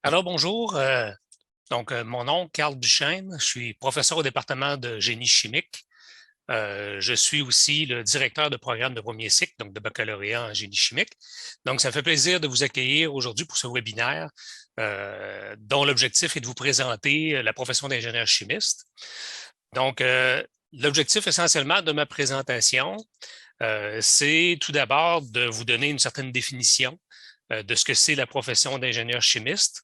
Alors bonjour, mon nom, Carl Duchesne, je suis professeur au département de génie chimique. Je suis aussi le directeur de programme de premier cycle, donc de baccalauréat en génie chimique. Donc, ça me fait plaisir de vous accueillir aujourd'hui pour ce webinaire dont l'objectif est de vous présenter la profession d'ingénieur chimiste. Donc, l'objectif essentiellement de ma présentation, c'est tout d'abord de vous donner une certaine définition de ce que c'est la profession d'ingénieur chimiste.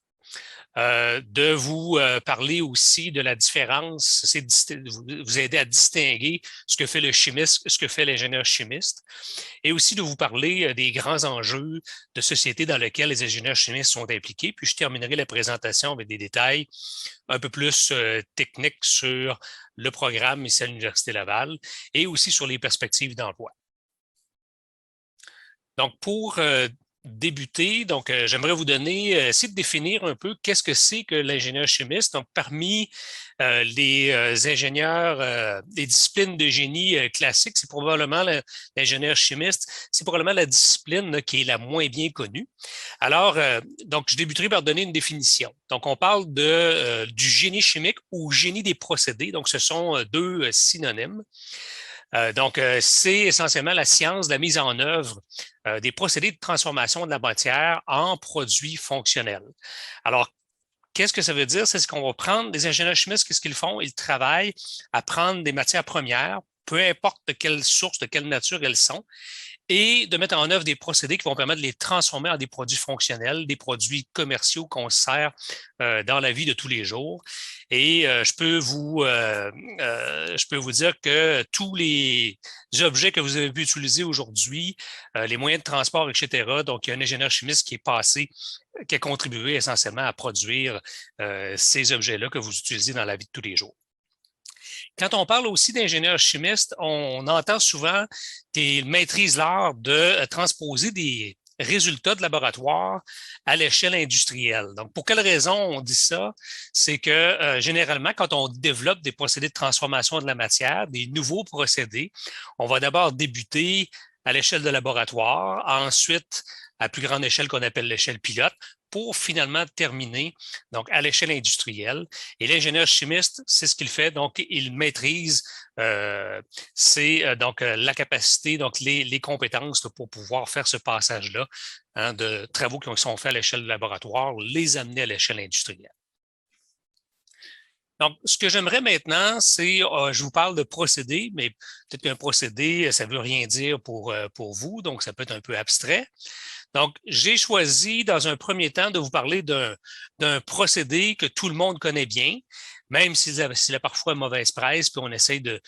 De vous parler aussi de la différence, c'est vous aider à distinguer ce que fait le chimiste, ce que fait l'ingénieur chimiste, et aussi de vous parler des grands enjeux de société dans lesquels les ingénieurs chimistes sont impliqués. Puis je terminerai la présentation avec des détails un peu plus techniques sur le programme ici à l'Université Laval et aussi sur les perspectives d'emploi. Donc, pour débuter, j'aimerais vous donner, essayer de définir un peu qu'est-ce que c'est que l'ingénieur chimiste. Donc, parmi les ingénieurs, les disciplines de génie classiques, c'est probablement l'ingénieur chimiste, c'est probablement la discipline là, qui est la moins bien connue. Alors, donc, je débuterai par donner une définition. Donc, on parle du génie chimique ou génie des procédés. Donc, ce sont deux synonymes. C'est essentiellement la science de la mise en œuvre des procédés de transformation de la matière en produits fonctionnels. Alors, qu'est-ce que ça veut dire? C'est ce qu'on va prendre des ingénieurs chimistes, qu'est-ce qu'ils font? Ils travaillent à prendre des matières premières, peu importe de quelle source, de quelle nature elles sont, et de mettre en œuvre des procédés qui vont permettre de les transformer en des produits fonctionnels, des produits commerciaux qu'on sert dans la vie de tous les jours. Et je peux vous dire que tous les objets que vous avez pu utiliser aujourd'hui, les moyens de transport, etc., donc il y a un ingénieur chimiste qui est passé, qui a contribué essentiellement à produire ces objets-là que vous utilisez dans la vie de tous les jours. Quand on parle aussi d'ingénieur chimiste, on entend souvent qu'ils maîtrisent l'art de transposer des résultats de laboratoire à l'échelle industrielle. Donc, pour quelle raison on dit ça? C'est que généralement, quand on développe des procédés de transformation de la matière, des nouveaux procédés, on va d'abord débuter à l'échelle de laboratoire, ensuite à plus grande échelle qu'on appelle l'échelle pilote, pour finalement terminer donc à l'échelle industrielle. Et l'ingénieur chimiste, c'est ce qu'il fait. Donc, il maîtrise la capacité, donc les compétences là, pour pouvoir faire ce passage-là de travaux qui sont faits à l'échelle du laboratoire, les amener à l'échelle industrielle. Donc, ce que j'aimerais maintenant, c'est, je vous parle de procédé, mais peut-être qu'un procédé, ça ne veut rien dire pour vous, donc ça peut être un peu abstrait. Donc, j'ai choisi dans un premier temps de vous parler d'un procédé que tout le monde connaît bien, même s'il a parfois mauvaise presse, puis on essaye de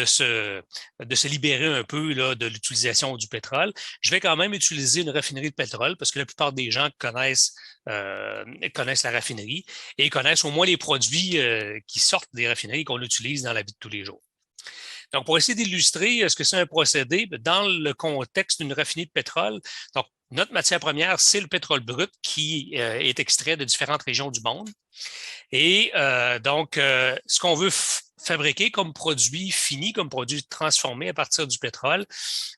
se libérer un peu là, de l'utilisation du pétrole. Je vais quand même utiliser une raffinerie de pétrole parce que la plupart des gens connaissent la raffinerie et connaissent au moins les produits qui sortent des raffineries qu'on utilise dans la vie de tous les jours. Donc, pour essayer d'illustrer ce que c'est un procédé, dans le contexte d'une raffinerie de pétrole, donc notre matière première, c'est le pétrole brut qui est extrait de différentes régions du monde. Et ce qu'on veut fabriquer comme produit fini, comme produit transformé à partir du pétrole,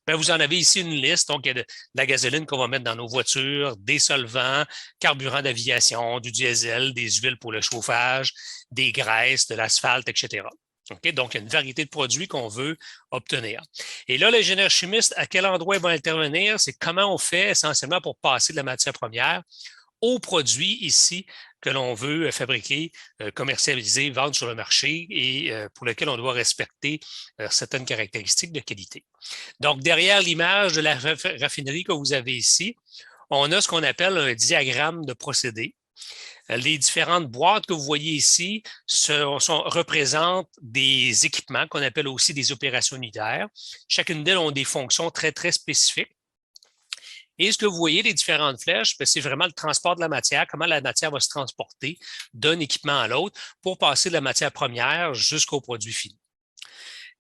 ben, vous en avez ici une liste. Donc, il y a de la gasoline qu'on va mettre dans nos voitures, des solvants, carburant d'aviation, du diesel, des huiles pour le chauffage, des graisses, de l'asphalte, etc. Okay? Donc, il y a une variété de produits qu'on veut obtenir. Et là, l'ingénieur chimiste, à quel endroit il va intervenir? C'est comment on fait essentiellement pour passer de la matière première aux produits ici que l'on veut fabriquer, commercialiser, vendre sur le marché et pour lequel on doit respecter certaines caractéristiques de qualité. Donc, derrière l'image de la raffinerie que vous avez ici, on a ce qu'on appelle un diagramme de procédé. Les différentes boîtes que vous voyez ici représentent des équipements qu'on appelle aussi des opérations unitaires. Chacune d'elles ont des fonctions très, très spécifiques. Et ce que vous voyez, les différentes flèches, c'est vraiment le transport de la matière, comment la matière va se transporter d'un équipement à l'autre pour passer de la matière première jusqu'au produit fini.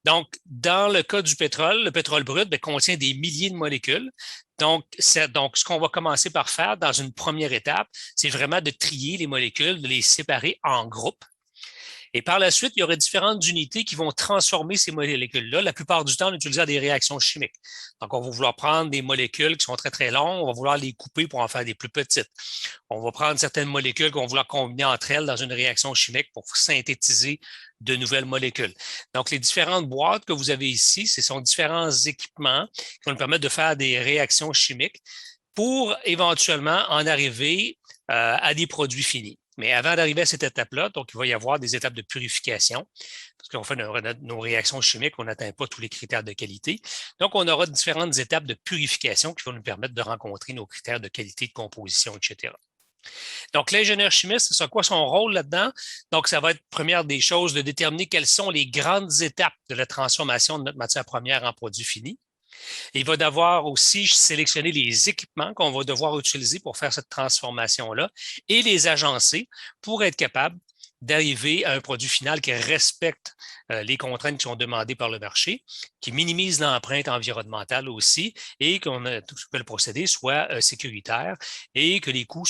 Donc, dans le cas du pétrole, le pétrole brut contient des milliers de molécules. Donc, ce qu'on va commencer par faire dans une première étape, c'est vraiment de trier les molécules, de les séparer en groupes. Et par la suite, il y aurait différentes unités qui vont transformer ces molécules-là. La plupart du temps, on utilise des réactions chimiques. Donc, on va vouloir prendre des molécules qui sont très, très longues, on va vouloir les couper pour en faire des plus petites. On va prendre certaines molécules qu'on va vouloir combiner entre elles dans une réaction chimique pour synthétiser de nouvelles molécules. Donc, les différentes boîtes que vous avez ici, ce sont différents équipements qui vont nous permettre de faire des réactions chimiques pour éventuellement en arriver à des produits finis. Mais avant d'arriver à cette étape-là, donc il va y avoir des étapes de purification, parce qu'on fait nos réactions chimiques, on n'atteint pas tous les critères de qualité. Donc, on aura différentes étapes de purification qui vont nous permettre de rencontrer nos critères de qualité, de composition, etc. Donc, l'ingénieur chimiste, c'est quoi son rôle là-dedans? Donc, ça va être, première des choses, de déterminer quelles sont les grandes étapes de la transformation de notre matière première en produit fini. Il va devoir aussi sélectionner les équipements qu'on va devoir utiliser pour faire cette transformation-là et les agencer pour être capable d'arriver à un produit final qui respecte les contraintes qui sont demandées par le marché, qui minimise l'empreinte environnementale aussi et que le procédé soit sécuritaire et que les coûts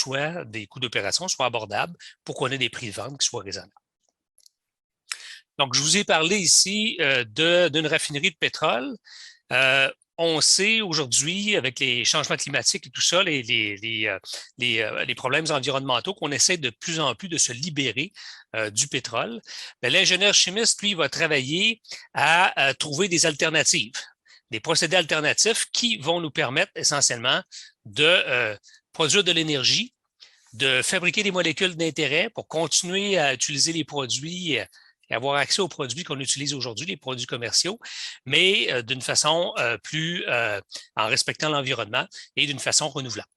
des coûts d'opération soient abordables pour qu'on ait des prix de vente qui soient raisonnables. Donc, je vous ai parlé ici d'une raffinerie de pétrole. On sait aujourd'hui, avec les changements climatiques et tout ça, les problèmes environnementaux, qu'on essaie de plus en plus de se libérer du pétrole. L'ingénieur chimiste, lui, va travailler à trouver des alternatives, des procédés alternatifs qui vont nous permettre essentiellement de produire de l'énergie, de fabriquer des molécules d'intérêt pour continuer à utiliser les produits et avoir accès aux produits qu'on utilise aujourd'hui, les produits commerciaux, mais d'une façon en respectant l'environnement et d'une façon renouvelable.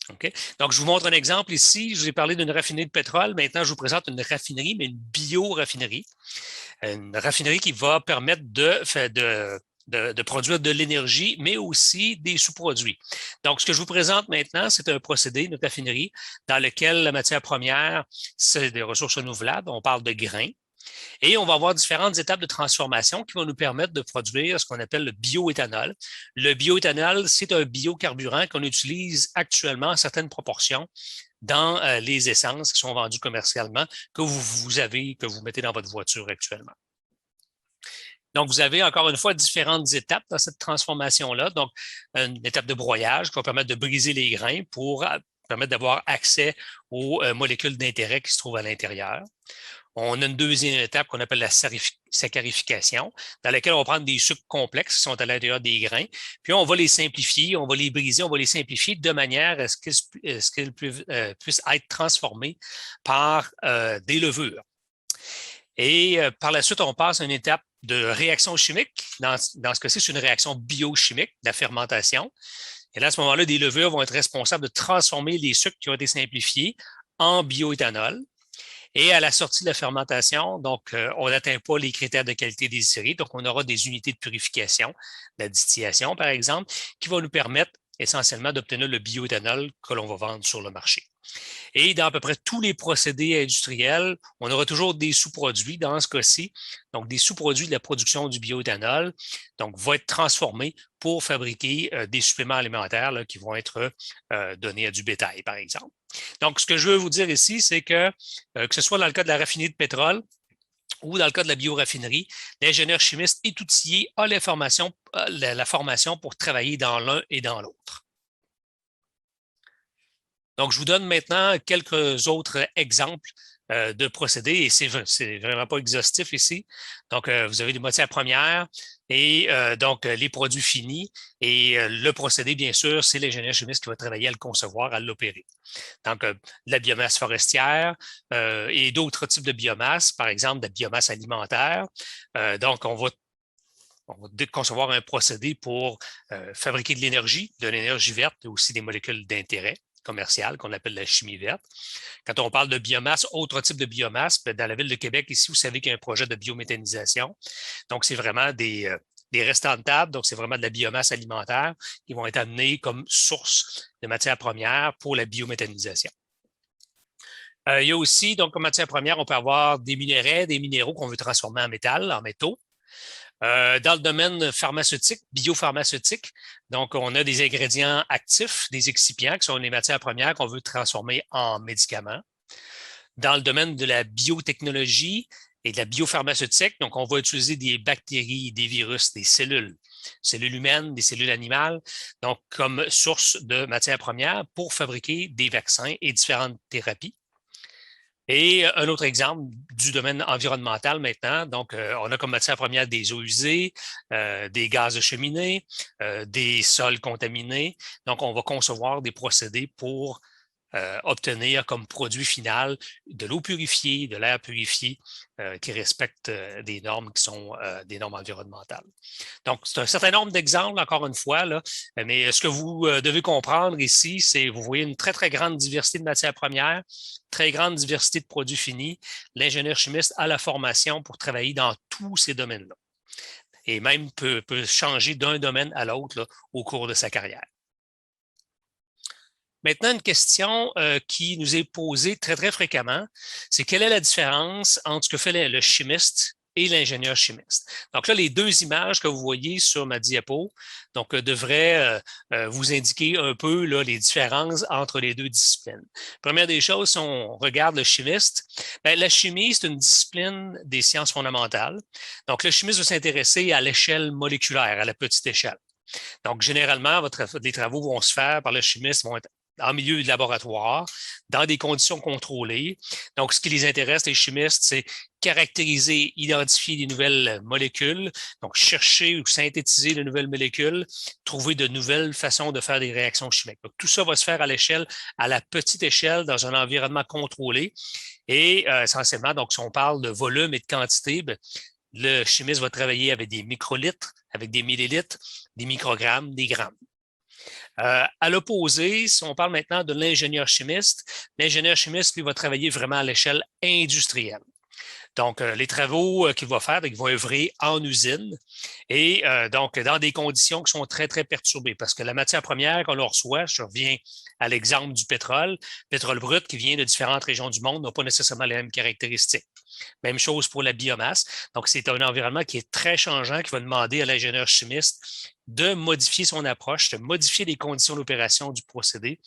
Okay? Donc, je vous montre un exemple ici. Je vous ai parlé d'une raffinerie de pétrole. Maintenant, je vous présente une raffinerie, mais une bio-raffinerie. Une raffinerie qui va permettre de produire de l'énergie, mais aussi des sous-produits. Donc, ce que je vous présente maintenant, c'est un procédé, une raffinerie, dans lequel la matière première, c'est des ressources renouvelables. On parle de grains. Et on va avoir différentes étapes de transformation qui vont nous permettre de produire ce qu'on appelle le bioéthanol. Le bioéthanol, c'est un biocarburant qu'on utilise actuellement en certaines proportions dans les essences qui sont vendues commercialement, que vous mettez dans votre voiture actuellement. Donc, vous avez encore une fois différentes étapes dans cette transformation-là. Donc, une étape de broyage qui va permettre de briser les grains pour permettre d'avoir accès aux molécules d'intérêt qui se trouvent à l'intérieur. On a une deuxième étape qu'on appelle la saccharification, dans laquelle on va prendre des sucres complexes qui sont à l'intérieur des grains, puis on va les simplifier, on va les briser, on va les simplifier de manière à ce qu'ils puissent être transformés par des levures. Et par la suite, on passe à une étape de réaction chimique. Dans ce cas-ci, c'est une réaction biochimique, la fermentation. Et là, à ce moment-là, des levures vont être responsables de transformer les sucres qui ont été simplifiés en bioéthanol. Et à la sortie de la fermentation, donc, on n'atteint pas les critères de qualité désirés. Donc, on aura des unités de purification, de la distillation, par exemple, qui vont nous permettre essentiellement d'obtenir le bioéthanol que l'on va vendre sur le marché. Et dans à peu près tous les procédés industriels, on aura toujours des sous-produits dans ce cas-ci, donc des sous-produits de la production du bioéthanol, donc vont être transformés pour fabriquer des suppléments alimentaires là, qui vont être donnés à du bétail, par exemple. Donc, ce que je veux vous dire ici, c'est que ce soit dans le cas de la raffinerie de pétrole ou dans le cas de la bioraffinerie, l'ingénieur chimiste et outillé a la formation pour travailler dans l'un et dans l'autre. Donc, je vous donne maintenant quelques autres exemples de procédés et c'est vraiment pas exhaustif ici. Donc, vous avez des matières premières et donc les produits finis et le procédé, bien sûr, c'est l'ingénieur chimiste qui va travailler à le concevoir, à l'opérer. Donc, de la biomasse forestière et d'autres types de biomasse, par exemple de la biomasse alimentaire. Donc, on va concevoir un procédé pour fabriquer de l'énergie verte et aussi des molécules d'intérêt commerciale qu'on appelle la chimie verte. Quand on parle de biomasse, autre type de biomasse, dans la ville de Québec, ici, vous savez qu'il y a un projet de biométhanisation. Donc, c'est vraiment des restants de table, donc c'est vraiment de la biomasse alimentaire qui vont être amenés comme source de matières premières pour la biométhanisation. Il y a aussi, donc, comme matière première, on peut avoir des minerais, des minéraux qu'on veut transformer en métal, en métaux. Dans le domaine pharmaceutique, biopharmaceutique, donc on a des ingrédients actifs, des excipients qui sont les matières premières qu'on veut transformer en médicaments. Dans le domaine de la biotechnologie, et de la biopharmaceutique. Donc, on va utiliser des bactéries, des virus, des cellules humaines, des cellules animales, donc comme source de matières premières pour fabriquer des vaccins et différentes thérapies. Et un autre exemple du domaine environnemental maintenant, donc on a comme matière première des eaux usées, des gaz de cheminée, des sols contaminés. Donc, on va concevoir des procédés pour obtenir comme produit final de l'eau purifiée, de l'air purifié qui respecte des normes qui sont des normes environnementales. Donc, c'est un certain nombre d'exemples, encore une fois, là, mais ce que vous devez comprendre ici, c'est vous voyez une très, très grande diversité de matières premières, très grande diversité de produits finis. L'ingénieur chimiste a la formation pour travailler dans tous ces domaines-là et même peut changer d'un domaine à l'autre au cours de sa carrière. Maintenant, une question qui nous est posée très, très fréquemment, c'est quelle est la différence entre ce que fait le chimiste et l'ingénieur chimiste? Donc là, les deux images que vous voyez sur ma diapo donc, devraient vous indiquer un peu là, les différences entre les deux disciplines. Première des choses, si on regarde le chimiste, bien, la chimie, c'est une discipline des sciences fondamentales. Donc, le chimiste va s'intéresser à l'échelle moléculaire, à la petite échelle. Donc, généralement, les travaux vont se faire par le chimiste, vont être en milieu de laboratoire, dans des conditions contrôlées. Donc, ce qui les intéresse, les chimistes, c'est caractériser, identifier des nouvelles molécules, donc chercher ou synthétiser de nouvelles molécules, trouver de nouvelles façons de faire des réactions chimiques. Donc, tout ça va se faire à l'échelle, à la petite échelle, dans un environnement contrôlé. Et essentiellement, donc, si on parle de volume et de quantité, bien, le chimiste va travailler avec des microlitres, avec des millilitres, des microgrammes, des grammes. À l'opposé, si on parle maintenant de l'ingénieur chimiste, lui, va travailler vraiment à l'échelle industrielle. Donc, les travaux qu'il va faire, il va œuvrer en usine et donc dans des conditions qui sont très, très perturbées parce que la matière première qu'on reçoit, je reviens à l'exemple du pétrole brut qui vient de différentes régions du monde n'a pas nécessairement les mêmes caractéristiques. Même chose pour la biomasse. Donc, c'est un environnement qui est très changeant, qui va demander à l'ingénieur chimiste de modifier son approche, de modifier les conditions d'opération du procédé,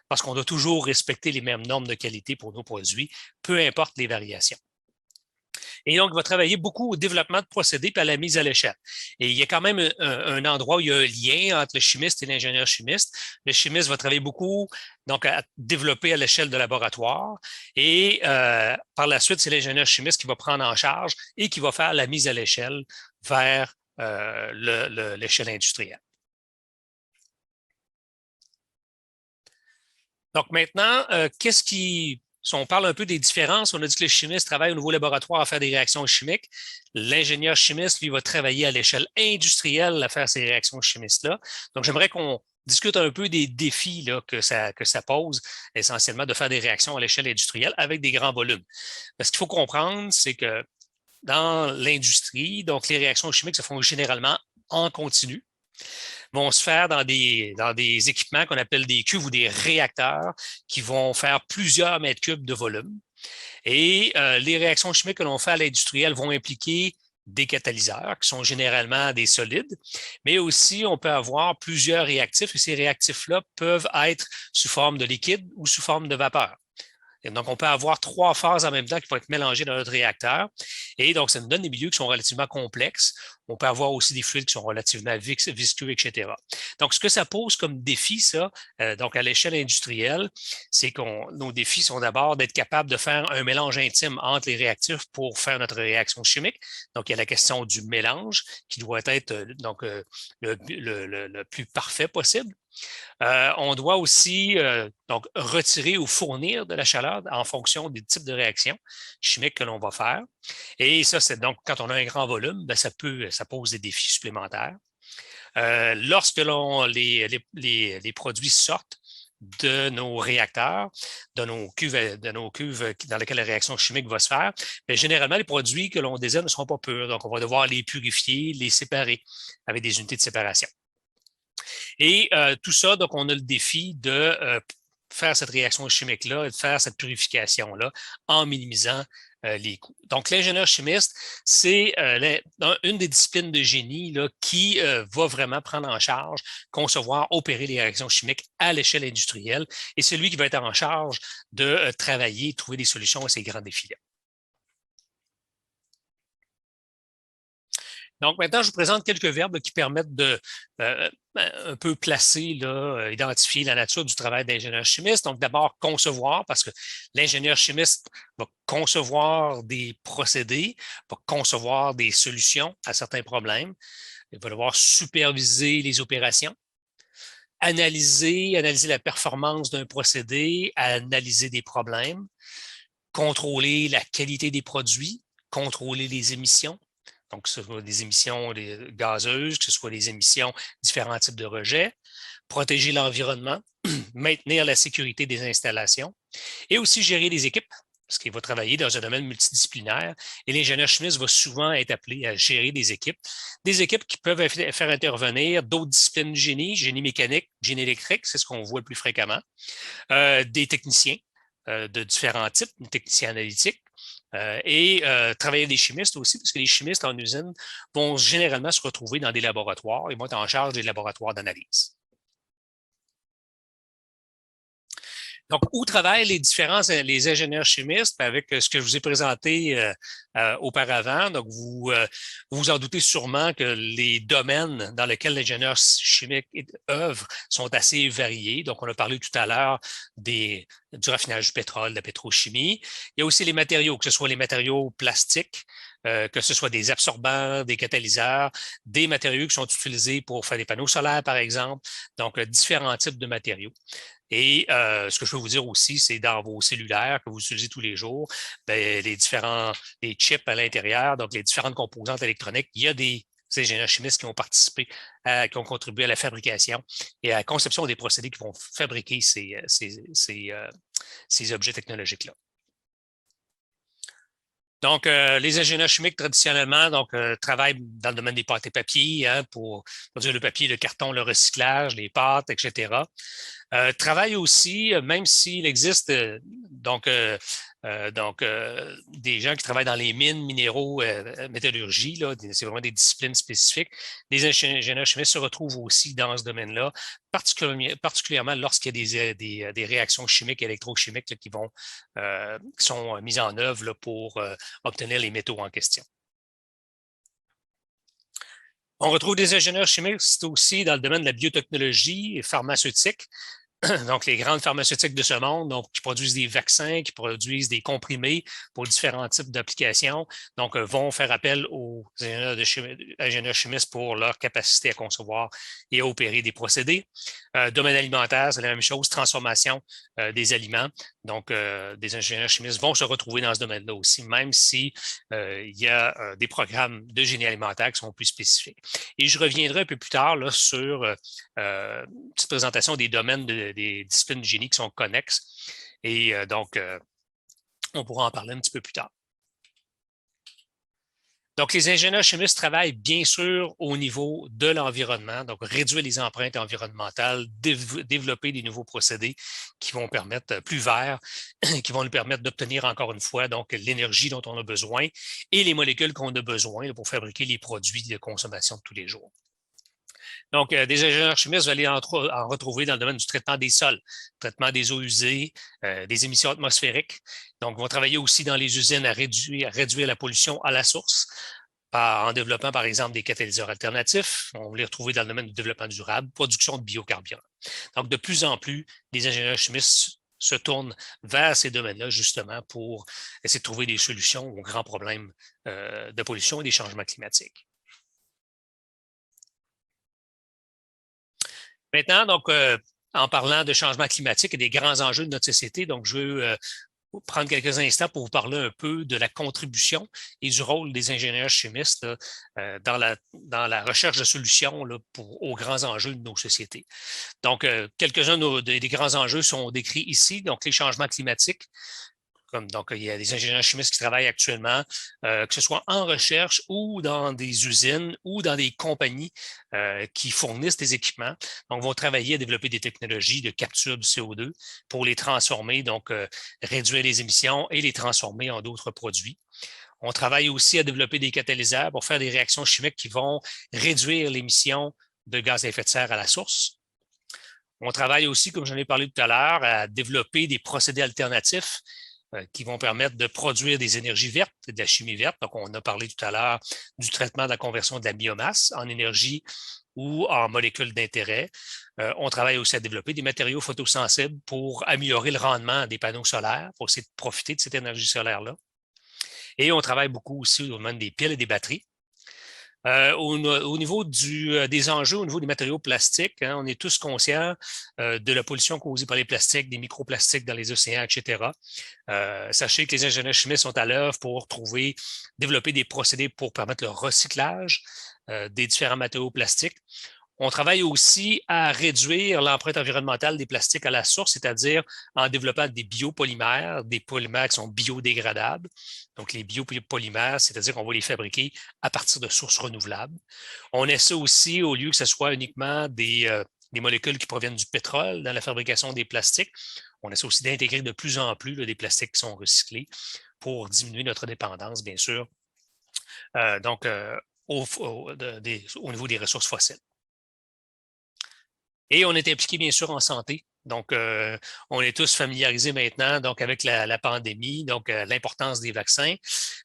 parce qu'on doit toujours respecter les mêmes normes de qualité pour nos produits, peu importe les variations. Et donc, il va travailler beaucoup au développement de procédés et à la mise à l'échelle. Et il y a quand même un endroit où il y a un lien entre le chimiste et l'ingénieur chimiste. Le chimiste va travailler beaucoup donc à développer à l'échelle de laboratoire. Et par la suite, c'est l'ingénieur chimiste qui va prendre en charge et qui va faire la mise à l'échelle vers l'échelle industrielle. Donc maintenant, si on parle un peu des différences, on a dit que le chimiste travaille au niveau laboratoire à faire des réactions chimiques. L'ingénieur chimiste, lui, va travailler à l'échelle industrielle à faire ces réactions chimistes-là. Donc, j'aimerais qu'on discute un peu des défis là, que ça pose, essentiellement, de faire des réactions à l'échelle industrielle avec des grands volumes. Parce qu'il faut comprendre, c'est que dans l'industrie, donc les réactions chimiques se font généralement en continu, vont se faire dans des équipements qu'on appelle des cuves ou des réacteurs qui vont faire plusieurs mètres cubes de volume. Et les réactions chimiques que l'on fait à l'industriel vont impliquer des catalyseurs qui sont généralement des solides, mais aussi on peut avoir plusieurs réactifs et ces réactifs-là peuvent être sous forme de liquide ou sous forme de vapeur. Et donc, on peut avoir trois phases en même temps qui vont être mélangées dans notre réacteur. Et donc, ça nous donne des milieux qui sont relativement complexes. On peut avoir aussi des fluides qui sont relativement visqueux, etc. Donc, ce que ça pose comme défi, ça, donc à l'échelle industrielle, c'est que nos défis sont d'abord d'être capable de faire un mélange intime entre les réactifs pour faire notre réaction chimique. Donc, il y a la question du mélange qui doit être donc le plus parfait possible. On doit aussi donc retirer ou fournir de la chaleur en fonction des types de réactions chimiques que l'on va faire. Et ça, c'est donc quand on a un grand volume, bien, ça pose des défis supplémentaires. Lorsque les produits sortent de nos réacteurs, de nos cuves dans lesquelles la réaction chimique va se faire, bien, généralement, les produits que l'on désire ne seront pas purs. Donc, on va devoir les purifier, les séparer avec des unités de séparation. Et tout ça, donc, on a le défi de faire cette réaction chimique-là et de faire cette purification-là en minimisant les coûts. Donc, l'ingénieur chimiste, c'est une des disciplines de génie là, qui va vraiment prendre en charge, concevoir, opérer les réactions chimiques à l'échelle industrielle et c'est lui qui va être en charge de travailler, trouver des solutions à ces grands défis-là. Donc, maintenant, je vous présente quelques verbes qui permettent de un peu placer, identifier la nature du travail d'ingénieur chimiste. Donc, d'abord, concevoir, parce que l'ingénieur chimiste va concevoir des procédés, va concevoir des solutions à certains problèmes. Il va devoir superviser les opérations, analyser la performance d'un procédé, analyser des problèmes, contrôler la qualité des produits, contrôler les émissions. Donc, que ce soit des émissions gazeuses, que ce soit des émissions, différents types de rejets, protéger l'environnement, maintenir la sécurité des installations et aussi gérer les équipes, parce qu'il va travailler dans un domaine multidisciplinaire et l'ingénieur chimiste va souvent être appelé à gérer des équipes qui peuvent faire intervenir d'autres disciplines du génie mécanique, génie électrique, c'est ce qu'on voit le plus fréquemment, des techniciens de différents types, des techniciens analytiques, et travailler des chimistes aussi, parce que les chimistes en usine vont généralement se retrouver dans des laboratoires et vont être en charge des laboratoires d'analyse. Donc, où travaillent les ingénieurs chimistes avec ce que je vous ai présenté auparavant? Donc, vous vous en doutez sûrement que les domaines dans lesquels l'ingénieur chimique œuvre sont assez variés. Donc, on a parlé tout à l'heure du raffinage du pétrole, de la pétrochimie. Il y a aussi les matériaux, que ce soit les matériaux plastiques, que ce soit des absorbants, des catalyseurs, des matériaux qui sont utilisés pour faire des panneaux solaires, par exemple. Donc, différents types de matériaux. Et ce que je peux vous dire aussi, c'est dans vos cellulaires que vous utilisez tous les jours, ben, les chips à l'intérieur, donc les différentes composantes électroniques, il y a des ingénieurs chimistes qui ont participé, qui ont contribué à la fabrication et à la conception des procédés qui vont fabriquer ces objets technologiques-là. Donc, les ingénieurs chimiques, traditionnellement, travaillent dans le domaine des pâtes et papiers pour produire le papier, le carton, le recyclage, les pâtes, etc. Travaille aussi, même s'il existe des gens qui travaillent dans les mines, minéraux, métallurgie, c'est vraiment des disciplines spécifiques. Les ingénieurs chimistes se retrouvent aussi dans ce domaine-là, particulièrement lorsqu'il y a des réactions chimiques et électrochimiques qui sont mises en œuvre pour obtenir les métaux en question. On retrouve des ingénieurs chimistes aussi dans le domaine de la biotechnologie et pharmaceutique. Donc, les grandes pharmaceutiques de ce monde, donc, qui produisent des vaccins, qui produisent des comprimés pour différents types d'applications, donc, vont faire appel aux ingénieurs chimistes pour leur capacité à concevoir et à opérer des procédés. Domaine alimentaire, c'est la même chose, transformation des aliments. Donc, des ingénieurs chimistes vont se retrouver dans ce domaine-là aussi, même si il y a des programmes de génie alimentaire qui sont plus spécifiques. Et je reviendrai un peu plus tard là, sur une petite présentation des domaines des disciplines du génie qui sont connexes. Et on pourra en parler un petit peu plus tard. Donc, les ingénieurs chimistes travaillent bien sûr au niveau de l'environnement, donc réduire les empreintes environnementales, développer des nouveaux procédés qui vont permettre plus verts, qui vont nous permettre d'obtenir encore une fois donc l'énergie dont on a besoin et les molécules qu'on a besoin pour fabriquer les produits de consommation de tous les jours. Donc, des ingénieurs chimistes, vous allez en retrouver dans le domaine du traitement des sols, traitement des eaux usées, des émissions atmosphériques. Donc, ils vont travailler aussi dans les usines à réduire la pollution à la source en développant, par exemple, des catalyseurs alternatifs. On va les retrouver dans le domaine du développement durable, production de biocarburants. Donc, de plus en plus, les ingénieurs chimistes se tournent vers ces domaines-là, justement, pour essayer de trouver des solutions aux grands problèmes de pollution et des changements climatiques. Maintenant, donc, en parlant de changement climatique et des grands enjeux de notre société, donc je veux prendre quelques instants pour vous parler un peu de la contribution et du rôle des ingénieurs chimistes dans la recherche de solutions aux grands enjeux de nos sociétés. Donc, quelques-uns des grands enjeux sont décrits ici, donc les changements climatiques. Donc, il y a des ingénieurs chimistes qui travaillent actuellement, que ce soit en recherche ou dans des usines ou dans des compagnies qui fournissent des équipements. Donc, vont travailler à développer des technologies de capture du CO2 pour les transformer, donc réduire les émissions et les transformer en d'autres produits. On travaille aussi à développer des catalyseurs pour faire des réactions chimiques qui vont réduire l'émission de gaz à effet de serre à la source. On travaille aussi, comme j'en ai parlé tout à l'heure, à développer des procédés alternatifs qui vont permettre de produire des énergies vertes, de la chimie verte. Donc, on a parlé tout à l'heure du traitement de la conversion de la biomasse en énergie ou en molécules d'intérêt. On travaille aussi à développer des matériaux photosensibles pour améliorer le rendement des panneaux solaires, pour essayer de profiter de cette énergie solaire-là. Et on travaille beaucoup aussi au domaine des piles et des batteries. Au niveau des enjeux, au niveau des matériaux plastiques, hein, on est tous conscients de la pollution causée par les plastiques, des microplastiques dans les océans, etc. Sachez que les ingénieurs chimistes sont à l'œuvre pour développer des procédés pour permettre le recyclage des différents matériaux plastiques. On travaille aussi à réduire l'empreinte environnementale des plastiques à la source, c'est-à-dire en développant des biopolymères, des polymères qui sont biodégradables. Donc, les biopolymères, c'est-à-dire qu'on va les fabriquer à partir de sources renouvelables. On essaie aussi, au lieu que ce soit uniquement des molécules qui proviennent du pétrole dans la fabrication des plastiques, on essaie aussi d'intégrer de plus en plus des plastiques qui sont recyclés pour diminuer notre dépendance, bien sûr, au niveau des ressources fossiles. Et on est impliqué, bien sûr, en santé. Donc, on est tous familiarisés maintenant donc avec la pandémie, donc l'importance des vaccins.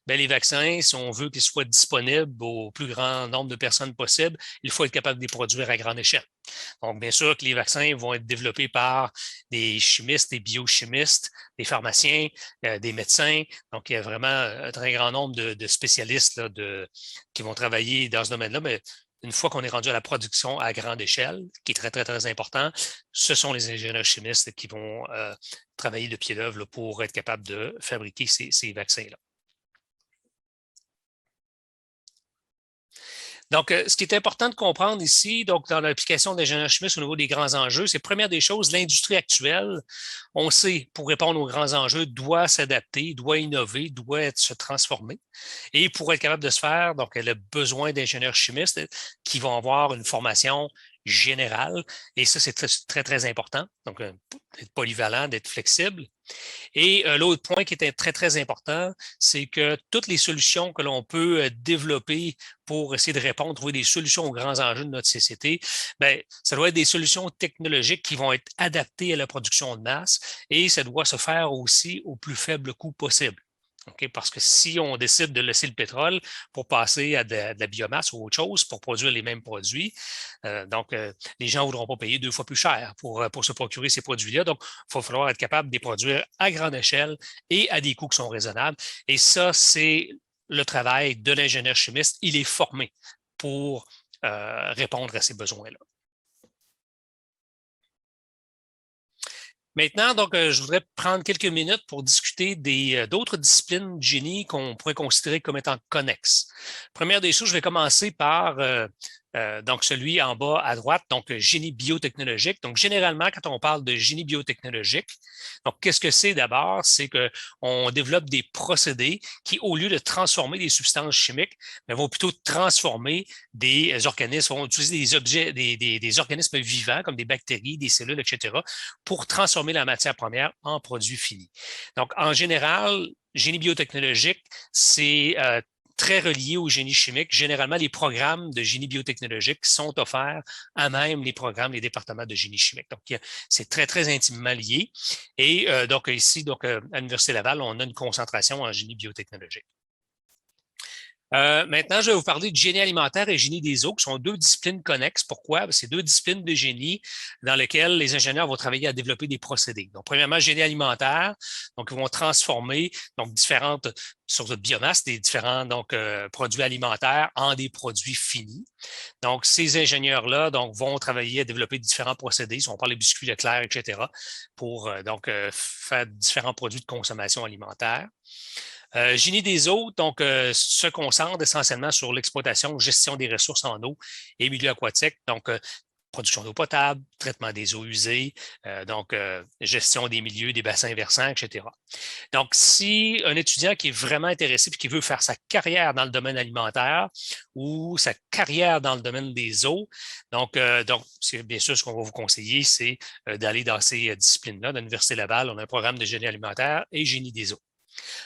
Bien, les vaccins, si on veut qu'ils soient disponibles au plus grand nombre de personnes possible, il faut être capable de les produire à grande échelle. Donc, bien sûr que les vaccins vont être développés par des chimistes, des biochimistes, des pharmaciens, des médecins. Donc, il y a vraiment un très grand nombre de spécialistes là, qui vont travailler dans ce domaine-là. Mais une fois qu'on est rendu à la production à grande échelle, qui est très, très, très important, ce sont les ingénieurs chimistes qui vont travailler de pied d'œuvre pour être capables de fabriquer ces vaccins-là. Donc, ce qui est important de comprendre ici, donc dans l'application de l'ingénieur chimiste au niveau des grands enjeux, c'est première des choses, l'industrie actuelle, on sait, pour répondre aux grands enjeux, doit s'adapter, doit innover, doit se transformer. Et pour être capable de se faire, donc, elle a besoin d'ingénieurs chimistes qui vont avoir une formation générale. Et ça, c'est très, très, très important. Donc, d'être polyvalent, d'être flexible. Et l'autre point qui est très, très important, c'est que toutes les solutions que l'on peut développer pour essayer de répondre, trouver des solutions aux grands enjeux de notre société, bien, ça doit être des solutions technologiques qui vont être adaptées à la production de masse et ça doit se faire aussi au plus faible coût possible. Okay? Parce que si on décide de laisser le pétrole pour passer à de la biomasse ou autre chose pour produire les mêmes produits, les gens ne voudront pas payer 2 fois plus cher pour se procurer ces produits-là. Donc, il va falloir être capable de les produire à grande échelle et à des coûts qui sont raisonnables. Et ça, c'est le travail de l'ingénieur chimiste. Il est formé pour répondre à ces besoins-là. Maintenant, donc, je voudrais prendre quelques minutes pour discuter d'autres disciplines de génie qu'on pourrait considérer comme étant connexes. Première des choses, je vais commencer par donc celui en bas à droite, donc génie biotechnologique. Donc, généralement, quand on parle de génie biotechnologique, donc qu'est-ce que c'est d'abord? C'est qu'on développe des procédés qui, au lieu de transformer des substances chimiques, vont plutôt transformer des organismes, vont utiliser des objets, des organismes vivants comme des bactéries, des cellules, etc., pour transformer la matière première en produit fini. Donc, en général, génie biotechnologique, c'est très relié au génie chimique. Généralement, les programmes de génie biotechnologique sont offerts à même les programmes, les départements de génie chimique. Donc, c'est très, très intimement lié. Et donc, ici, à l'Université Laval, on a une concentration en génie biotechnologique. Maintenant, je vais vous parler de génie alimentaire et génie des eaux, qui sont deux disciplines connexes. Pourquoi? C'est deux disciplines de génie dans lesquelles les ingénieurs vont travailler à développer des procédés. Donc, premièrement, génie alimentaire. Donc, ils vont transformer différentes sortes de biomasse, des différents produits alimentaires en des produits finis. Donc, ces ingénieurs-là vont travailler à développer différents procédés, si on parle des biscuits Leclerc, etc., pour faire différents produits de consommation alimentaire. Génie des eaux, se concentre essentiellement sur l'exploitation, gestion des ressources en eau et milieux aquatiques, production d'eau potable, traitement des eaux usées, gestion des milieux, des bassins versants, etc. Donc, si un étudiant qui est vraiment intéressé et qui veut faire sa carrière dans le domaine alimentaire ou sa carrière dans le domaine des eaux, bien sûr, ce qu'on va vous conseiller, c'est d'aller dans ces disciplines-là. Dans l'Université Laval, on a un programme de génie alimentaire et génie des eaux.